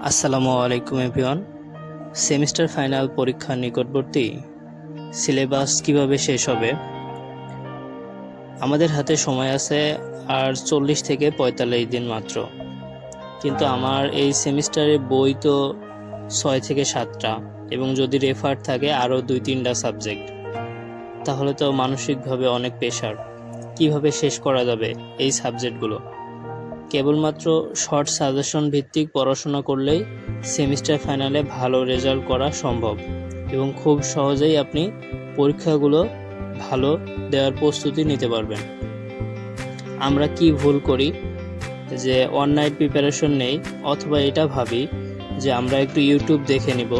আসসালামু আলাইকুম everyone. Semester final পরীক্ষা নিকটবর্তী, সিলেবাস কিভাবে শেষ হবে? আমাদের হাতে সময় আছে আর 40 থেকে 45 দিন মাত্র, কিন্তু আমার এই সেমিস্টারে বই তো 6 থেকে 7টা, এবং যদি রেফার থাকে আরও 2-3টা সাবজেক্ট, তাহলে তো মানসিকভাবে অনেক প্রেশার। কিভাবে শেষ করা যাবে এই সাবজেক্টগুলো? কেবলমাত্র শর্ট সাজেশন ভিত্তিক পড়াশোনা করলেই সেমিস্টার ফাইনালে ভালো রেজাল্ট করা সম্ভব, এবং খুব সহজেই আপনি পরীক্ষাগুলো ভালো দেওয়ার প্রস্তুতি নিতে পারবেন। আমরা কি ভুল করি যে ওয়ান নাইট প্রিপারেশন নেই, অথবা এটা ভাবি যে আমরা একটু ইউটিউব দেখে নিব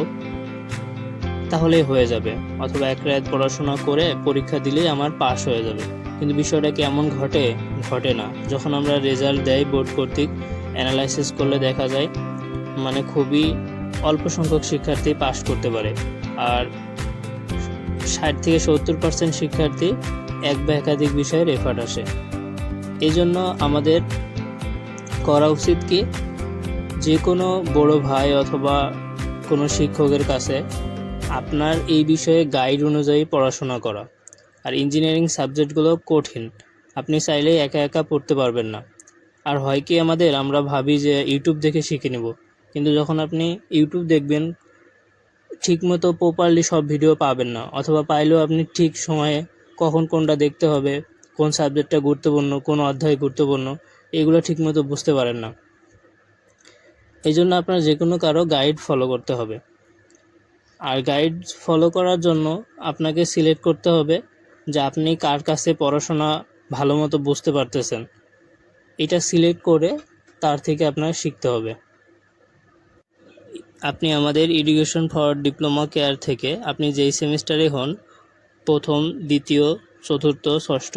তাহলেই হয়ে যাবে, অথবা এক রাত পড়াশোনা করে পরীক্ষা দিলেই আমার পাস হয়ে যাবে। কিন্তু বিষয়টা কেমন ঘটে না। যখন আমরা রেজাল্ট দেয় বোর্ড কর্তৃক, অ্যানালাইসিস করলে দেখা যায় খুবই অল্প সংখ্যক শিক্ষার্থী পাস করতে পারে, আর 60-70% শিক্ষার্থী এক বা একাধিক বিষয়ে রেফার আসে। এই জন্য আমাদের করা উচিত কি, যে কোনো বড় ভাই অথবা কোনো শিক্ষকের কাছে আপনার এই বিষয়ে গাইড অনুযায়ী পড়াশোনা করা। আর ইঞ্জিনিয়ারিং সাবজেক্টগুলো কঠিন, আপনি চাইলেই একা একা পড়তে পারবেন না। আর হয় কি, আমরা ভাবি যে ইউটিউব দেখে শিখে নেব, কিন্তু যখন আপনি ইউটিউব দেখবেন ঠিকমতো প্রপারলি সব ভিডিও পাবেন না, অথবা পাইলেও আপনি ঠিক সময়ে কখন কোনটা দেখতে হবে, কোন সাবজেক্টটা গুরুত্বপূর্ণ, কোন অধ্যায় গুরুত্বপূর্ণ, এগুলো ঠিকমতো বুঝতে পারেন না। এই জন্য আপনার যে কোনো কারো গাইড ফলো করতে হবে। আর গাইড ফলো করার জন্য আপনাকে সিলেক্ট করতে হবে যে আপনি কার কাছে পড়াশোনা ভালো মতো বুঝতে পারতেছেন। এটা সিলেক্ট করে তার থেকে আপনার শিখতে হবে। আপনি আমাদের এডুকেশন ফর ডিপ্লোমা কেয়ার থেকে আপনি যেই সেমিস্টারে হন, প্রথম, দ্বিতীয়, চতুর্থ, ষষ্ঠ,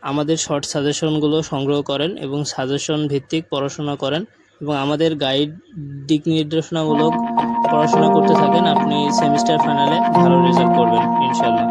আমাদের শর্ট সাজেশনগুলো সংগ্রহ করেন এবং সাজেশন ভিত্তিক পড়াশোনা করেন, এবং আমাদের গাইড দিক নির্দেশনামূলক পড়াশোনা করতে থাকেন। আপনি সেমিস্টার ফাইনালে ভালো রেজাল্ট করবেন ইনশাল্লাহ।